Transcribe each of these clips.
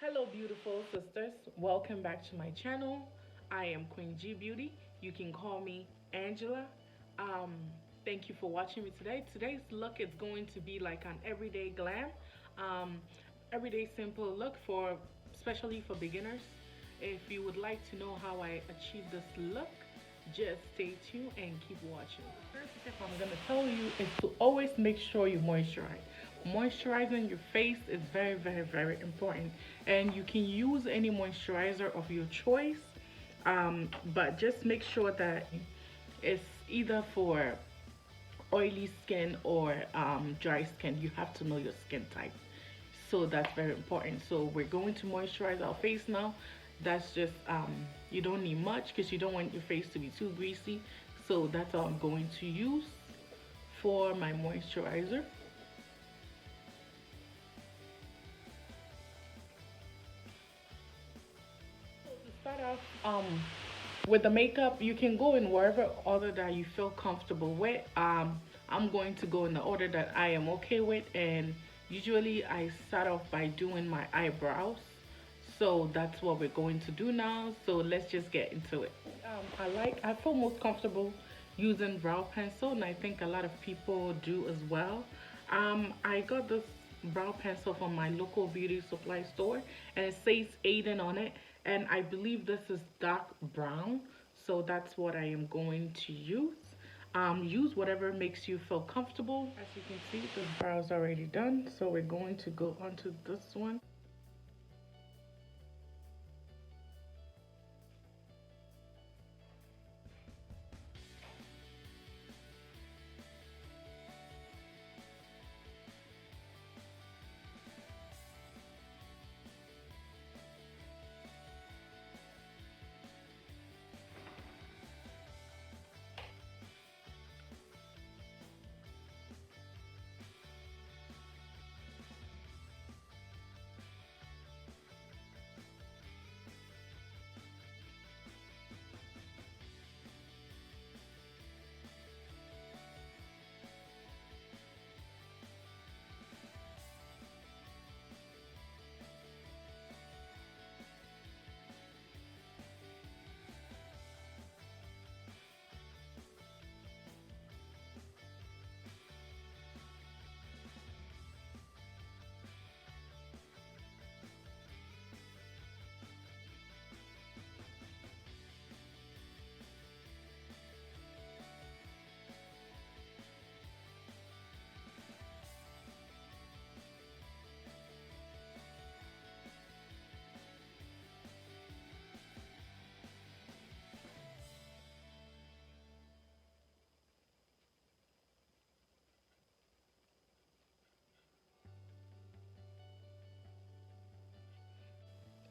Hello, beautiful sisters. Welcome back to my channel. I am Queen G Beauty. You can call me Angela. Um, Thank you for watching me today. Today's look is going to be like an everyday glam, um, everyday simple look for, especially for beginners. If you would like to know how I achieve this look, just stay tuned and keep watching. First tip I'm gonna tell you is to always make sure you moisturize. Moisturizing your face is very, very, very important, and you can use any moisturizer of your choice, but just make sure that it's either for oily skin or dry skin. You have to know your skin type, so that's very important. So we're going to moisturize our face now. That's just you don't need much because you don't want your face to be too greasy. So that's all I'm going to use for my moisturizer. So to start off with the makeup, you can go in wherever order that you feel comfortable with. I'm going to go in the order that I am okay with, and usually I start off by doing my eyebrows. So that's what we're going to do now. So let's just get into it. I feel most comfortable using brow pencil, and I think a lot of people do as well. I got this brow pencil from my local beauty supply store, and it says Aiden on it, and I believe this is dark brown. So that's what I am going to use. Use whatever makes you feel comfortable. As you can see, the brow's already done, so we're going to go onto this one.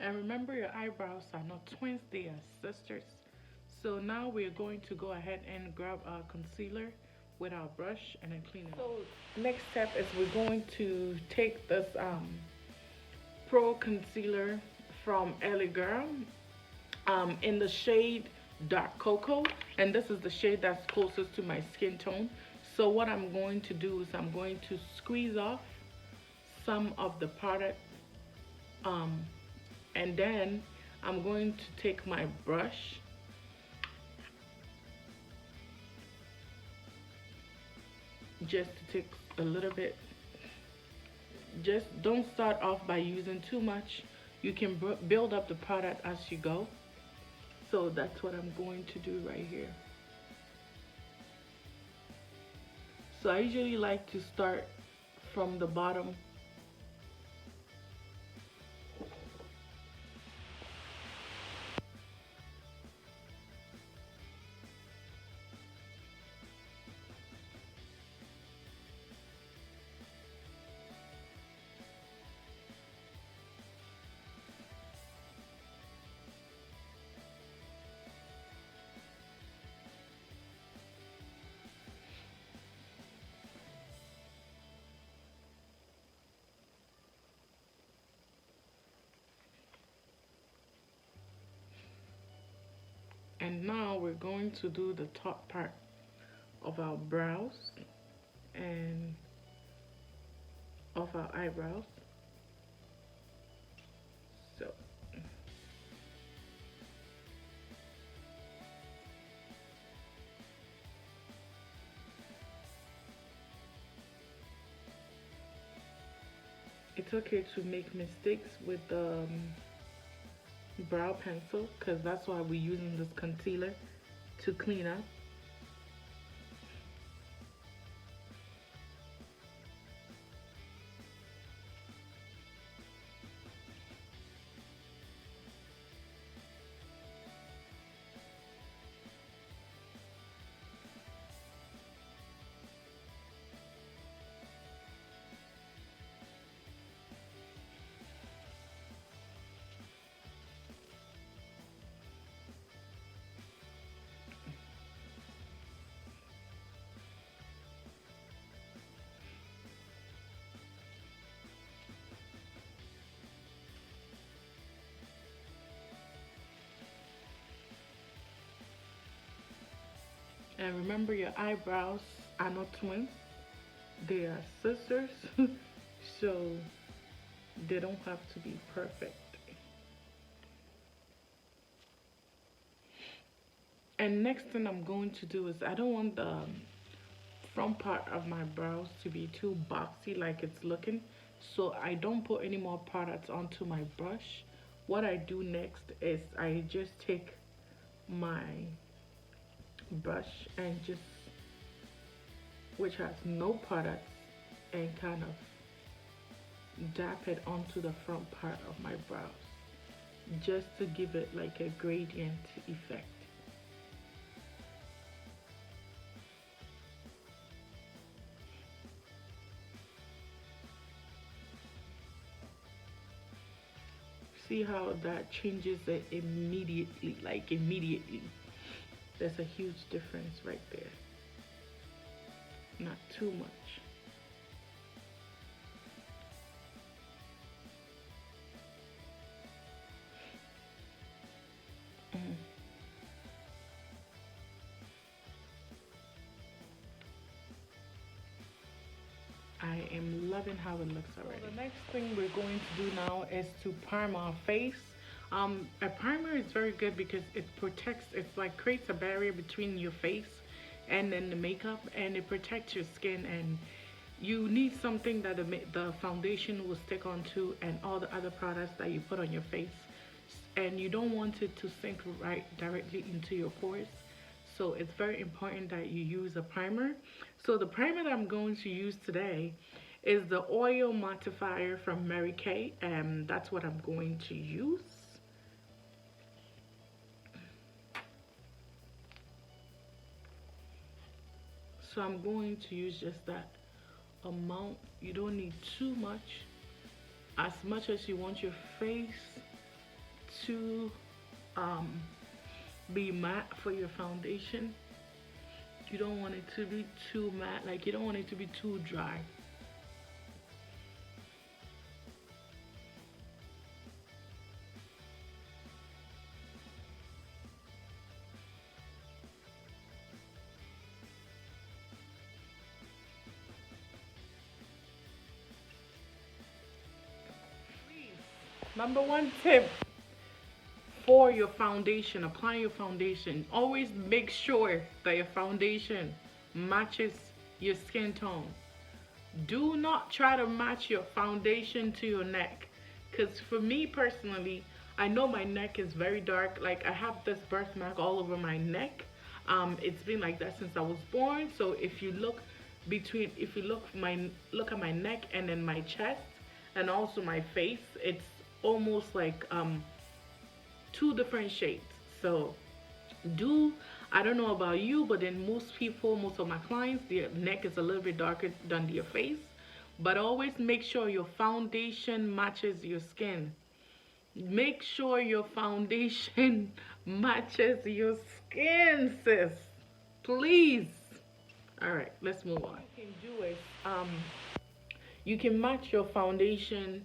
And remember, your eyebrows are not twins, they are sisters. So now we're going to go ahead and grab our concealer with our brush and then clean it. So next step is we're going to take this Pro Concealer from Ellie Girl in the shade Dark Cocoa. And this is the shade that's closest to my skin tone. So what I'm going to do is I'm going to squeeze off some of the product, um, and then I'm going to take my brush just to take a little bit. Just don't start off by using too much. You can build up the product as you go. So that's what I'm going to do right here. So I usually like to start from the bottom. And now we're going to do the top part of our brows and of our eyebrows. It's okay to make mistakes with the brow pencil, because that's why we're using this concealer to clean up. And remember, your eyebrows are not twins, they are sisters. So they don't have to be perfect. And next thing I'm going to do is, I don't want the front part of my brows to be too boxy like it's looking. So I don't put any more products onto my brush. What I do next is I just take my brush and just, which has no products, and kind of dap it onto the front part of my brows, just to give it like a gradient effect. See how that changes it immediately, like immediately. There's a huge difference right there. Not too much. Mm. I am loving how it looks already. So the next thing we're going to do now is to prime our face. A primer is very good because it protects, it's like creates a barrier between your face and then the makeup, and it protects your skin, and you need something that the foundation will stick onto and all the other products that you put on your face, and you don't want it to sink right directly into your pores. So it's very important that you use a primer. So the primer that I'm going to use today is the oil mattifier from Mary Kay, and that's what I'm going to use. So I'm going to use just that amount. You don't need too much as you want your face to be matte for your foundation. You don't want it to be too matte, like you don't want it to be too dry. Number one tip for your foundation, applying your foundation, always make sure that your foundation matches your skin tone. Do not try to match your foundation to your neck, because for me personally, I know my neck is very dark. Like, I have this birthmark all over my neck. It's been like that since I was born. So if you look look at my neck and then my chest and also my face, it's almost like two different shades. So do I don't know about you, but then most of my clients, their neck is a little bit darker than their face. But always make sure your foundation matches your skin. Make sure your foundation matches your skin, sis. Please. All right, let's move on. What you can do is you can match your foundation.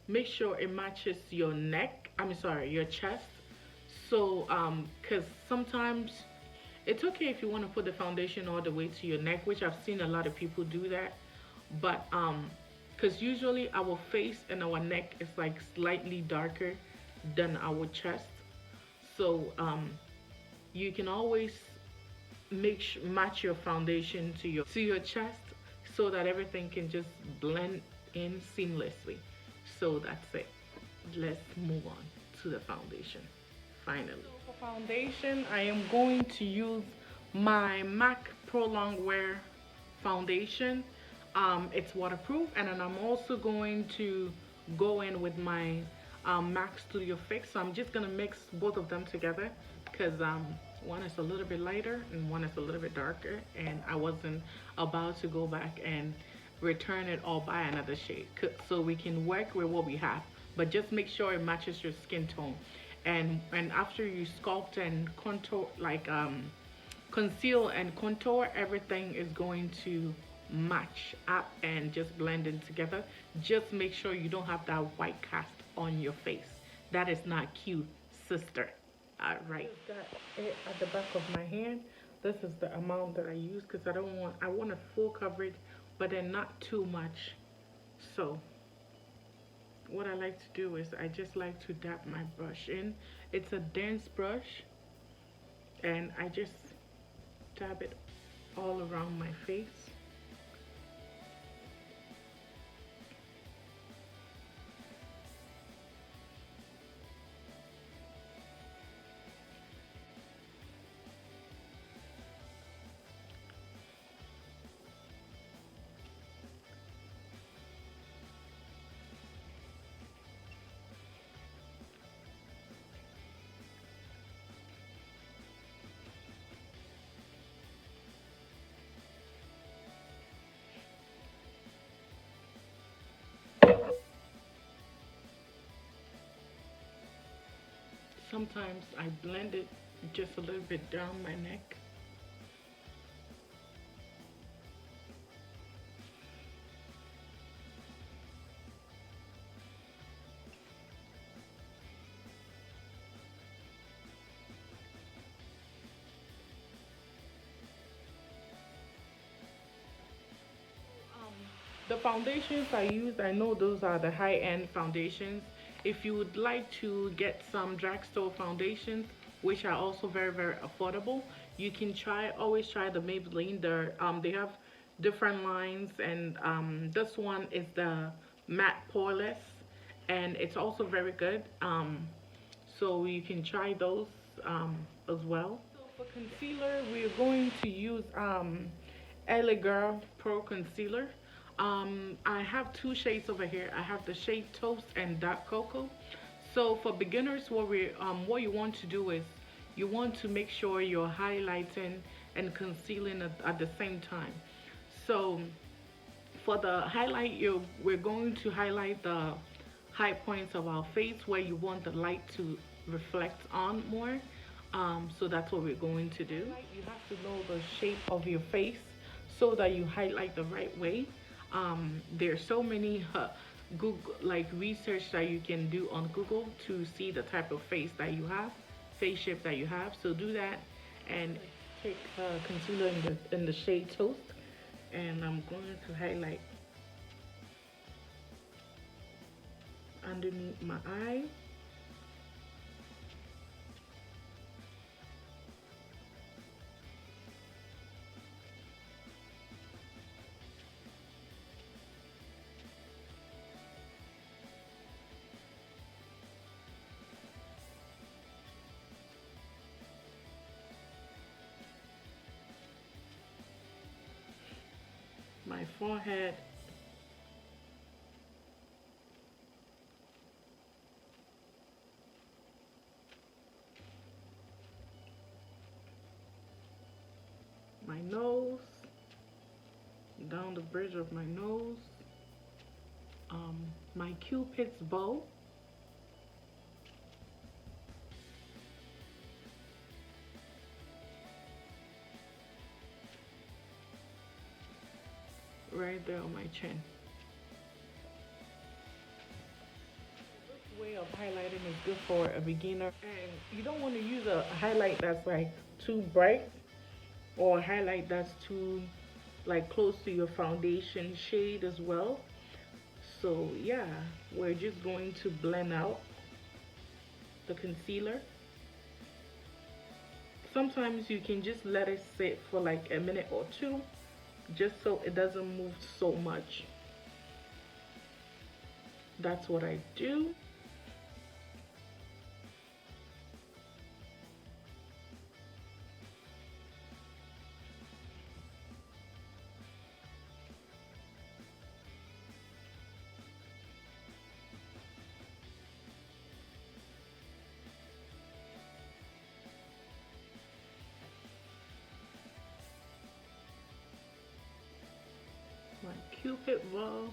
Make sure it matches your neck. Your chest. So because sometimes it's okay if you want to put the foundation all the way to your neck, which I've seen a lot of people do that. But because usually our face and our neck is like slightly darker than our chest. So you can always match your foundation to your chest, so that everything can just blend in seamlessly. So that's it. Let's move on to the foundation. Finally, so for foundation, I am going to use my MAC Pro Longwear foundation. It's waterproof, and then I'm also going to go in with my MAC Studio Fix. So I'm just gonna mix both of them together because one is a little bit lighter and one is a little bit darker, and I wasn't about to go back and return it or buy another shade. So we can work with what we have, but just make sure it matches your skin tone. And after you sculpt and contour, like conceal and contour, everything is going to match up and just blend in together. Just make sure you don't have that white cast on your face. That is not cute, sister. All right. Got it at the back of my hand. This is the amount that I use because I want a full coverage, but then not too much. So what I like to do is I just like to dab my brush in. It's a dense brush, and I just dab it all around my face. Sometimes I blend it just a little bit down my neck. The foundations I use, I know those are the high-end foundations. If you would like to get some drugstore foundations, which are also very, very affordable, you can always try the Maybelline. They have different lines, and this one is the matte poreless, and it's also very good. So you can try those as well. So for concealer, we're going to use LA Girl Pro Concealer. I have two shades over here. I have the shade Toast and Dark Cocoa. So for beginners, what you want to do is you want to make sure you're highlighting and concealing at the same time. So for the highlight, we're going to highlight the high points of our face where you want the light to reflect on more. So that's what we're going to do. You have to know the shape of your face so that you highlight the right way. There's so many Google research that you can do on Google to see the type of face shape that you have. So do that and take concealer in the shade Toast, and I'm going to highlight underneath my eye. My forehead, my nose, down the bridge of my nose, my Cupid's bow, right there on my chin. This way of highlighting is good for a beginner, and you don't want to use a highlight that's like too bright or a highlight that's too close to your foundation shade as well. So yeah, we're just going to blend out the concealer. Sometimes you can just let it sit for like a minute or two, just so it doesn't move so much. That's what I do. My Cupid bow.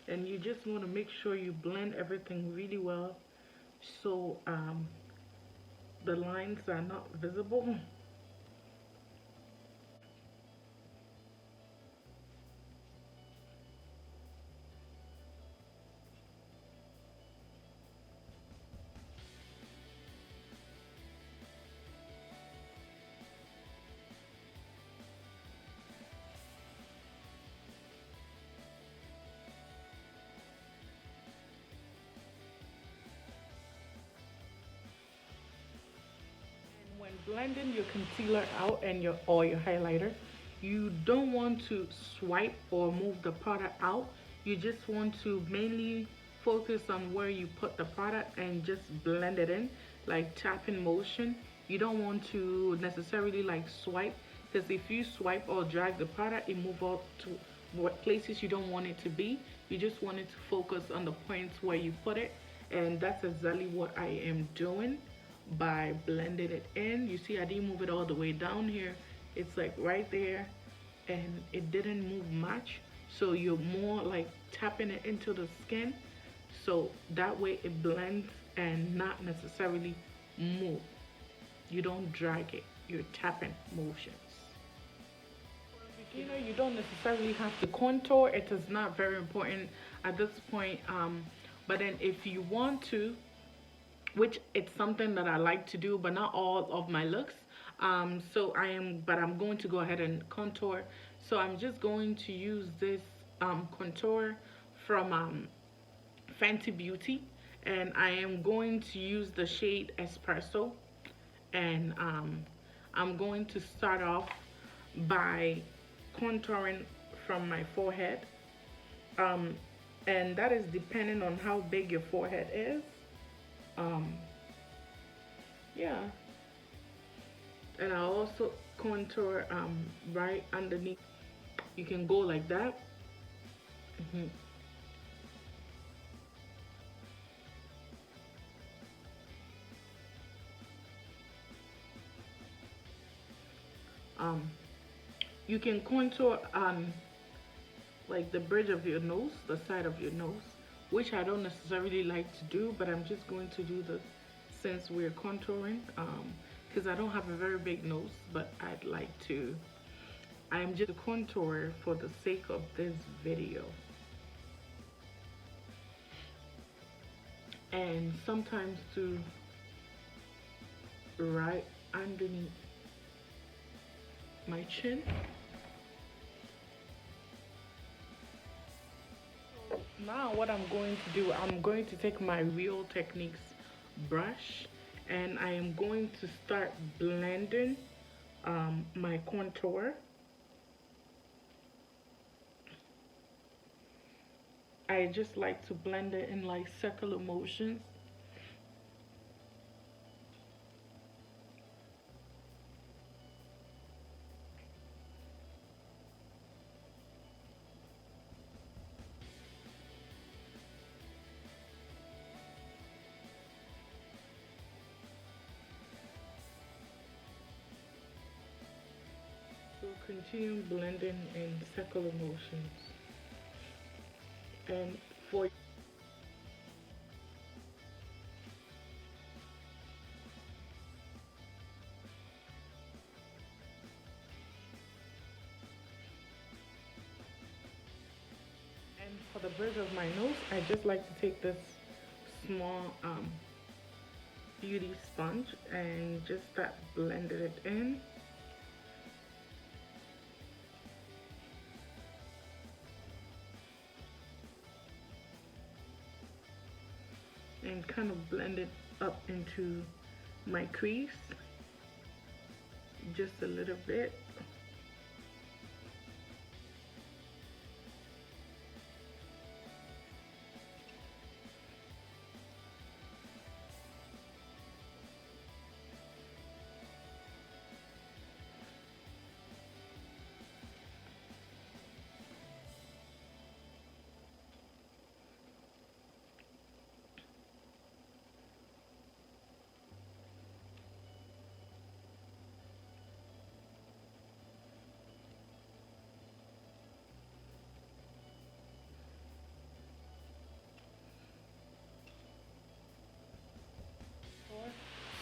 And you just want to make sure you blend everything really well so the lines are not visible. When blending your concealer out and your highlighter, you don't want to swipe or move the product out. You just want to mainly focus on where you put the product and just blend it in, like tapping motion. You don't want to necessarily like swipe, because if you swipe or drag the product, it move out to what places you don't want it to be. You just want it to focus on the points where you put it, and that's exactly what I am doing by blending it in. You see, I didn't move it all the way down here. It's like right there, and it didn't move much. So you're more like tapping it into the skin, so that way it blends and not necessarily move. You don't drag it, you're tapping motions. For a beginner, you don't necessarily have to contour. It is not very important at this point. But then if you want to, which it's something that I like to do, but not all of my looks. But I'm going to go ahead and contour. So I'm just going to use this contour from Fenty Beauty, and I am going to use the shade Espresso, and I'm going to start off by contouring from my forehead, um, and that is depending on how big your forehead is. um yeah, and I also contour right underneath. You can go like that. hmm um you can contour like the bridge of your nose, the side of your nose, which I don't necessarily like to do, but I'm just going to do this since we're contouring, because I don't have a very big nose, but I'd like to. I'm just a contour for the sake of this video. And sometimes to right underneath my chin. Now what I'm going to do, I'm going to take my Real Techniques brush, and I am going to start blending my contour. I just like to blend it in like circular motions. So continue blending in circular motions. And for the bridge of my nose, I just like to take this small beauty sponge and just start blending it in. And kind of blend it up into my crease just a little bit.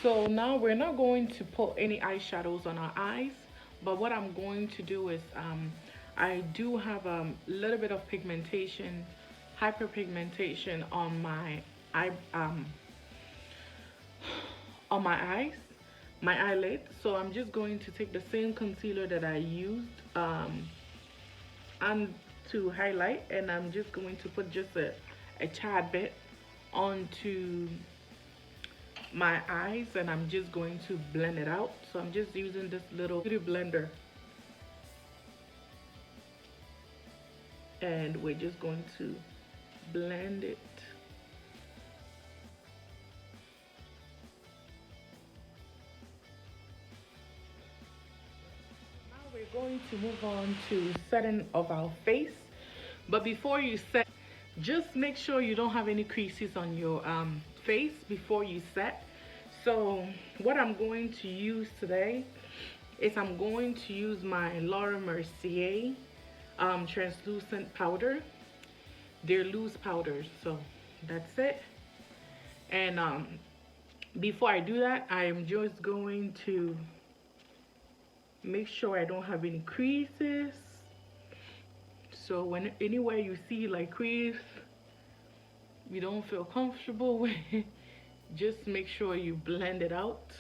So now we're not going to put any eyeshadows on our eyes, but what I'm going to do is I do have a little bit of pigmentation, hyperpigmentation on my eye, on my eyes, my eyelid. So I'm just going to take the same concealer that I used and to highlight, and I'm just going to put just a tad bit onto my eyes, and I'm just going to blend it out. So I'm just using this little beauty blender, and we're just going to blend it. Now we're going to move on to setting of our face. But before you set, just make sure you don't have any creases on your face before you set. So what I'm going to use today is I'm going to use my Laura Mercier translucent powder. They're loose powders, so that's it. And before I do that, I'm just going to make sure I don't have any creases. So when anywhere you see like crease you don't feel comfortable with, just make sure you blend it out.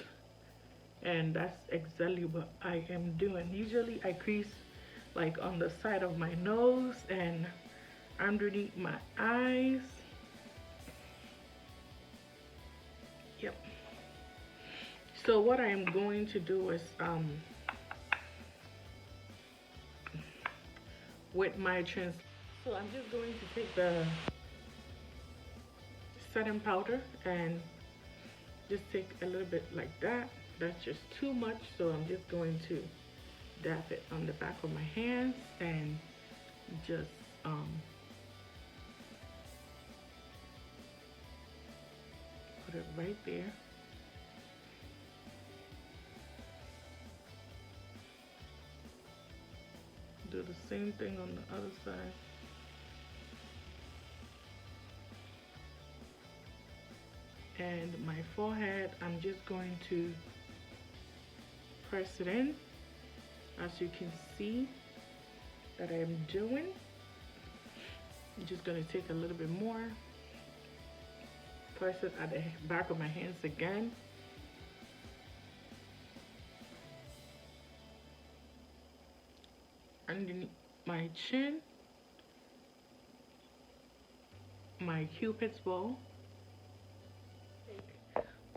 And that's exactly what I am doing. Usually I crease like on the side of my nose and underneath my eyes. Yep. So what I'm going to do is with my so I'm just going to take the setting powder and just take a little bit like that. That's just too much, so I'm just going to dab it on the back of my hands and just put it right there. Do the same thing on the other side. And my forehead, I'm just going to press it in, as you can see that I'm doing. I'm just going to take a little bit more, press it at the back of my hands again. Underneath my chin, my cupid's bow,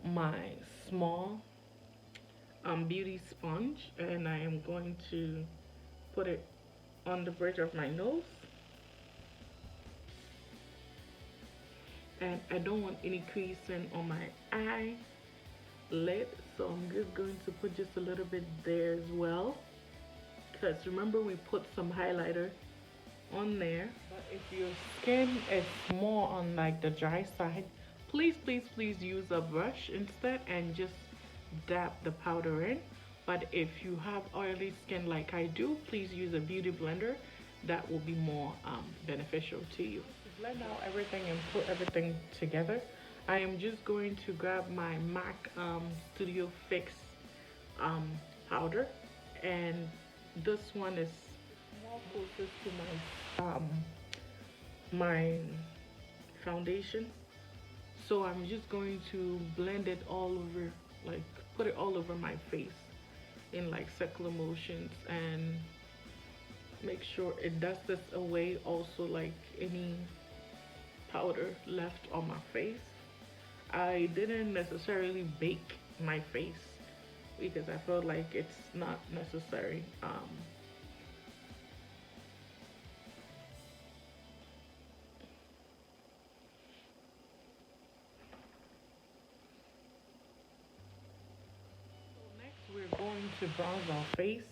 my small beauty sponge, and I am going to put it on the bridge of my nose. And I don't want any creasing on my eyelid, so I'm just going to put just a little bit there as well, because remember we put some highlighter on there. But if your skin is more on like the dry side, please use a brush instead and just dab the powder in. But if you have oily skin like I do, please use a beauty blender. That will be more beneficial to you. To blend out everything and put everything together, I am just going to grab my MAC Studio Fix powder, and this one is more closest to my foundation. So I'm just going to blend it all over, like put it all over my face in like circular motions, and make sure it dusts away also like any powder left on my face. I didn't necessarily bake my face because I felt like it's not necessary. We're going to bronze our face.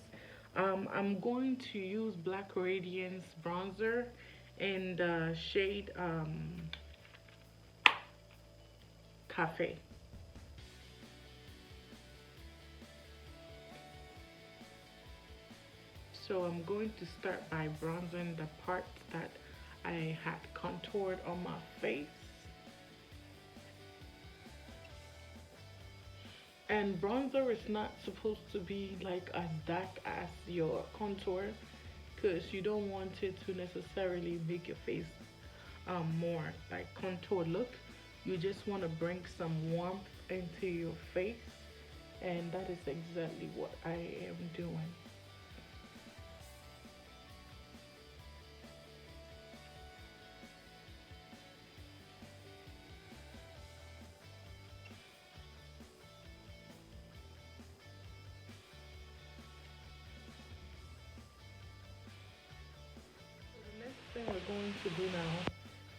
I'm going to use Black Radiance bronzer in the shade Cafe. So I'm going to start by bronzing the parts that I had contoured on my face. And bronzer is not supposed to be like as dark as your contour, because you don't want it to necessarily make your face more like contour look. You just want to bring some warmth into your face, and that is exactly what I am doing. So the next thing we're going to do now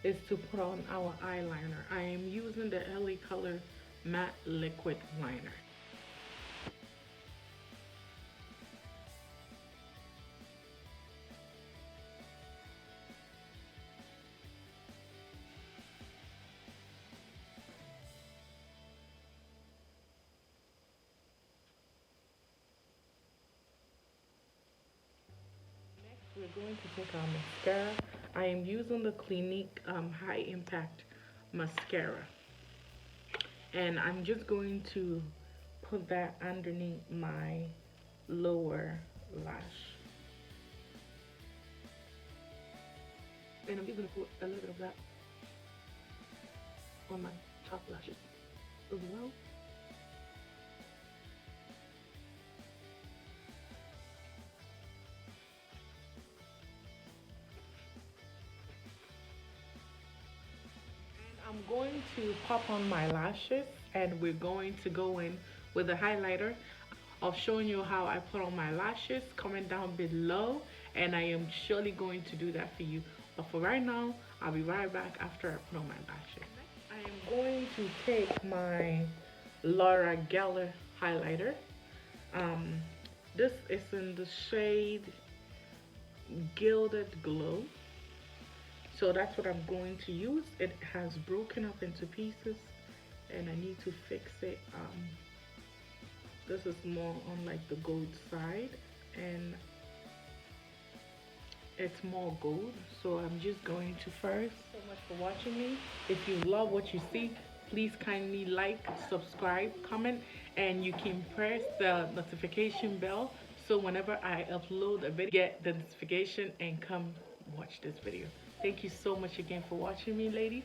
is to put on our eyeliner. I am using the LA Color Matte Liquid Liner. Next, we're going to take our mascara. I am using the Clinique High Impact Mascara. And I'm just going to put that underneath my lower lash. And I'm just going to put a little bit of that on my top lashes as well. I'm going to pop on my lashes, and we're going to go in with a highlighter of showing you how I put on my lashes. Comment down below, and I am surely going to do that for you. But for right now, I'll be right back after I put on my lashes. I am going to take my Laura Geller highlighter. Um, this is in the shade Gilded Glow. So that's what I'm going to use. It has broken up into pieces, and I need to fix it. This is more on like the gold side, and it's more gold. So I'm just going to first. So much for watching me. If you love what you see, please kindly like, subscribe, comment, and you can press the notification bell so whenever I upload a video, get the notification and come watch this video. Thank you so much again for watching me, ladies.